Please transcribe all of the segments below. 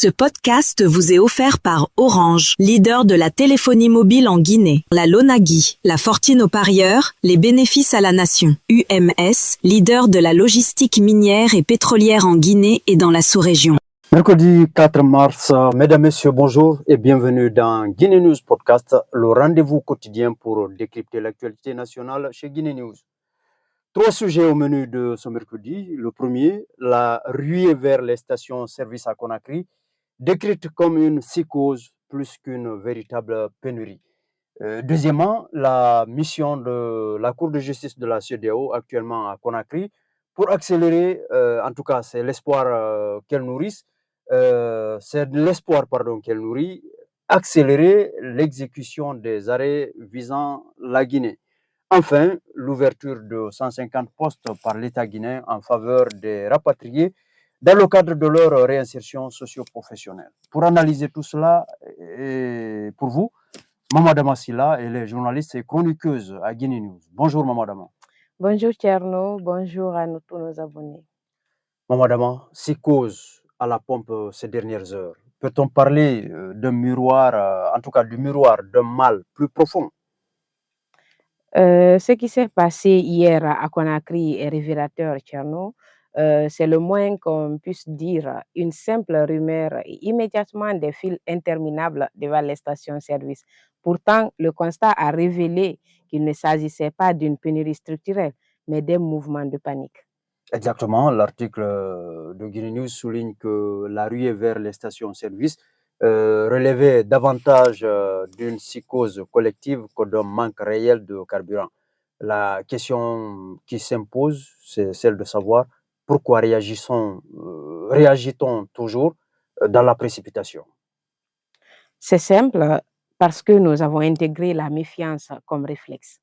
Ce podcast vous est offert par Orange, leader de la téléphonie mobile en Guinée. La Lonagui, la fortune aux parieurs, les bénéfices à la nation. UMS, leader de la logistique minière et pétrolière en Guinée et dans la sous-région. Mercredi 4 mars, mesdames, messieurs, bonjour et bienvenue dans Guinée News Podcast, le rendez-vous quotidien pour décrypter l'actualité nationale chez Guinée News. 3 sujets au menu de ce mercredi. Le premier, la ruée vers les stations-service à Conakry, décrite comme une psychose plus qu'une véritable pénurie. Deuxièmement, la mission de la Cour de justice de la CEDEAO actuellement à Conakry pour accélérer, en tout cas c'est l'espoir qu'elle nourrisse, qu'elle nourrit, accélérer l'exécution des arrêts visant la Guinée. Enfin, l'ouverture de 150 postes par l'État guinéen en faveur des rapatriés dans le cadre de leur réinsertion socio-professionnelle. Pour analyser tout cela, et pour vous, Mamadama Silla, elle est journaliste et chroniqueuse à Guinée News. Bonjour Mamadama. Bonjour Tcherno, bonjour à tous nos abonnés. Mamadama, psychose à la pompe ces dernières heures. Peut-on parler d'un miroir, en tout cas du miroir d'un mal plus profond? Ce qui s'est passé hier à Conakry est révélateur, Tcherno. C'est le moins qu'on puisse dire. Une simple rumeur et immédiatement des files interminables devant les stations-service. Pourtant, le constat a révélé qu'il ne s'agissait pas d'une pénurie structurelle, mais des mouvements de panique. Exactement, l'article de Guinée News souligne que la ruée vers les stations-service relevait davantage d'une psychose collective que d'un manque réel de carburant. La question qui s'impose, c'est celle de savoir pourquoi réagit-on toujours dans la précipitation. C'est simple parce que nous avons intégré la méfiance comme réflexe.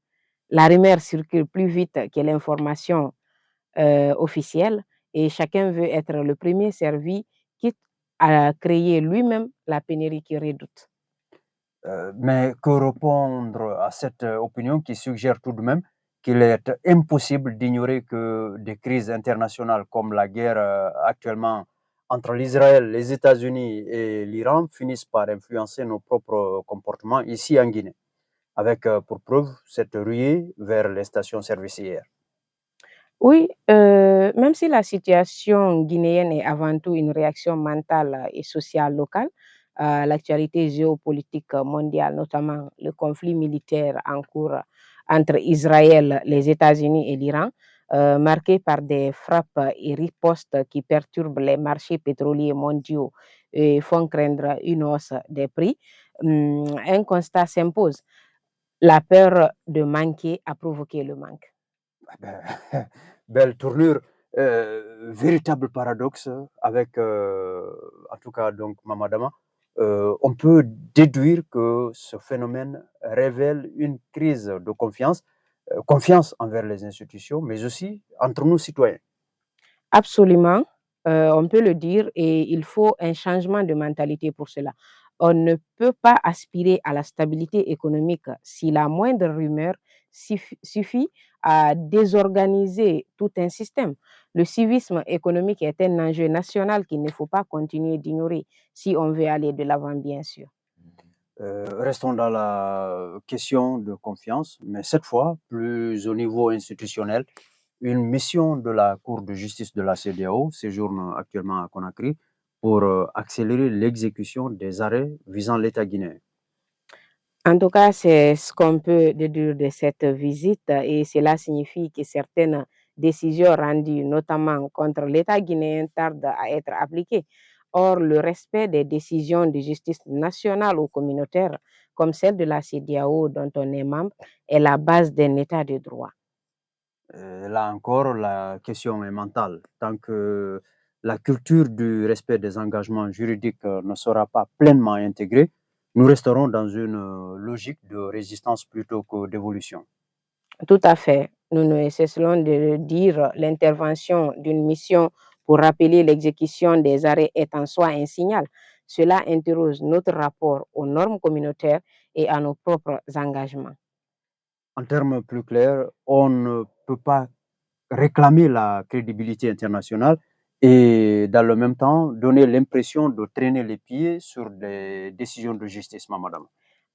La rumeur circule plus vite que l'information officielle et chacun veut être le premier servi, quitte à créer lui-même la pénurie qu'il redoute. Mais que répondre à cette opinion qui suggère tout de même qu'il est impossible d'ignorer que des crises internationales comme la guerre actuellement entre l'Israël, les États-Unis et l'Iran finissent par influencer nos propres comportements ici en Guinée, avec pour preuve cette ruée vers les stations-service hier. Oui, même si la situation guinéenne est avant tout une réaction mentale et sociale locale, l'actualité géopolitique mondiale, notamment le conflit militaire en cours entre Israël, les États-Unis et l'Iran, marqué par des frappes et ripostes qui perturbent les marchés pétroliers mondiaux et font craindre une hausse des prix, un constat s'impose. La peur de manquer a provoqué le manque. Belle tournure, véritable paradoxe avec, en tout cas, donc, Mamadama. On peut déduire que ce phénomène révèle une crise de confiance, confiance envers les institutions, mais aussi entre nous citoyens. Absolument, on peut le dire et il faut un changement de mentalité pour cela. On ne peut pas aspirer à la stabilité économique si la moindre rumeur suffit à désorganiser tout un système. Le civisme économique est un enjeu national qu'il ne faut pas continuer d'ignorer si on veut aller de l'avant, bien sûr. Restons dans la question de confiance, mais cette fois plus au niveau institutionnel. Une mission de la Cour de justice de la CEDEAO séjourne actuellement à Conakry pour accélérer l'exécution des arrêts visant l'État guinéen. En tout cas, c'est ce qu'on peut déduire de cette visite et cela signifie que certaines décisions rendues, notamment contre l'État guinéen, tardent à être appliquées. Or, le respect des décisions de justice nationale ou communautaire, comme celle de la CEDEAO dont on est membre, est la base d'un État de droit. Là encore, la question est mentale. Tant que la culture du respect des engagements juridiques ne sera pas pleinement intégrée, nous resterons dans une logique de résistance plutôt que d'évolution. Tout à fait. Nous ne cesserons de dire l'intervention d'une mission pour rappeler l'exécution des arrêts est en soi un signal. Cela interroge notre rapport aux normes communautaires et à nos propres engagements. En termes plus clairs, on ne peut pas réclamer la crédibilité internationale et dans le même temps donner l'impression de traîner les pieds sur des décisions de justice, madame.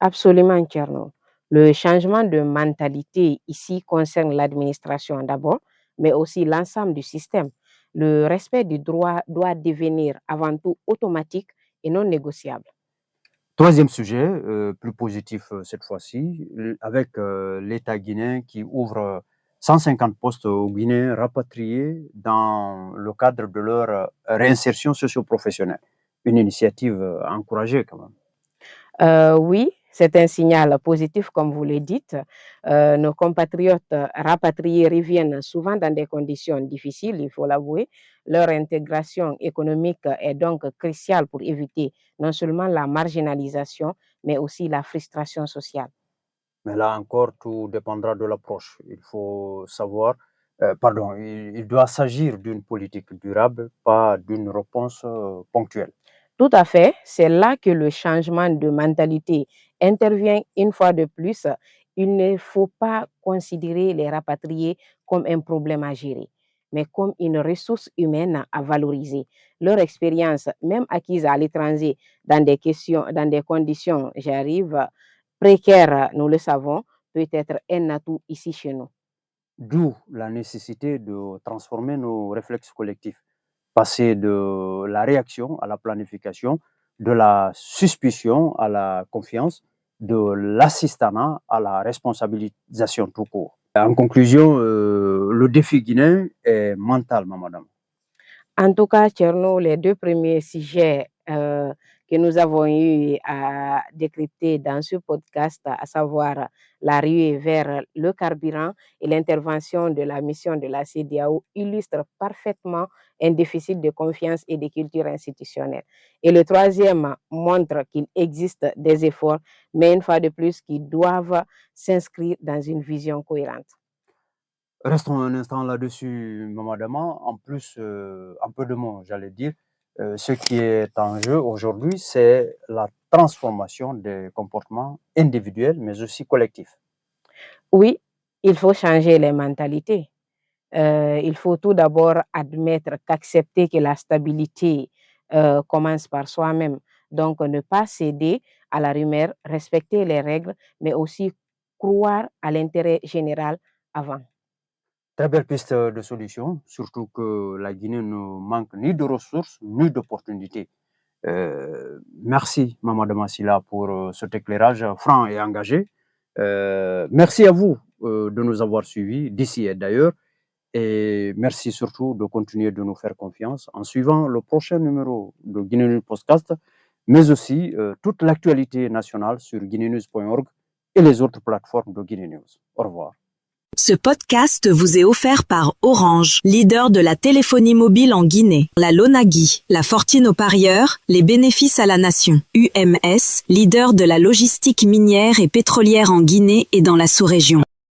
Absolument, Tcherno. Le changement de mentalité ici concerne l'administration d'abord, mais aussi l'ensemble du système. Le respect du droit doit devenir avant tout automatique et non négociable. Troisième sujet, plus positif cette fois-ci, avec l'État guinéen qui ouvre 150 postes aux Guinéens rapatriés dans le cadre de leur réinsertion socio-professionnelle. Une initiative encouragée quand même. Oui, c'est un signal positif, comme vous le dites. Nos compatriotes rapatriés reviennent souvent dans des conditions difficiles, il faut l'avouer. Leur intégration économique est donc cruciale pour éviter non seulement la marginalisation, mais aussi la frustration sociale. Mais là encore, tout dépendra de l'approche. Il faut savoir, il doit s'agir d'une politique durable, pas d'une réponse ponctuelle. Tout à fait, c'est là que le changement de mentalité intervient une fois de plus. Il ne faut pas considérer les rapatriés comme un problème à gérer, mais comme une ressource humaine à valoriser. Leur expérience, même acquise à l'étranger dans des conditions, précaires, nous le savons, peut être un atout ici chez nous. D'où la nécessité de transformer nos réflexes collectifs, passer de la réaction à la planification, de la suspicion à la confiance, de l'assistanat à la responsabilisation tout court. En conclusion, le défi guinéen est mental, madame. En tout cas, Tcherno, les deux premiers sujets que nous avons eu à décrypter dans ce podcast, à savoir la ruée vers le carburant et l'intervention de la mission de la CEDEAO, illustrent parfaitement un déficit de confiance et de culture institutionnelle. Et le troisième montre qu'il existe des efforts, mais une fois de plus, qui doivent s'inscrire dans une vision cohérente. Restons un instant là-dessus, madame. En plus, un peu de mots, j'allais dire. Ce qui est en jeu aujourd'hui, c'est la transformation des comportements individuels, mais aussi collectifs. Oui, il faut changer les mentalités. Il faut tout d'abord admettre qu'accepter que la stabilité commence par soi-même. Donc, ne pas céder à la rumeur, respecter les règles, mais aussi croire à l'intérêt général avant. Très belle piste de solution, surtout que la Guinée ne manque ni de ressources, ni d'opportunités. Merci, Mamadou Massila, pour cet éclairage franc et engagé. Merci à vous de nous avoir suivis d'ici et d'ailleurs. Et merci surtout de continuer de nous faire confiance en suivant le prochain numéro de Guinée News Podcast, mais aussi toute l'actualité nationale sur guinénews.org et les autres plateformes de Guinée News. Au revoir. Ce podcast vous est offert par Orange, leader de la téléphonie mobile en Guinée. La Lonagui, la Fortine aux parieurs, les bénéfices à la nation. UMS, leader de la logistique minière et pétrolière en Guinée et dans la sous-région.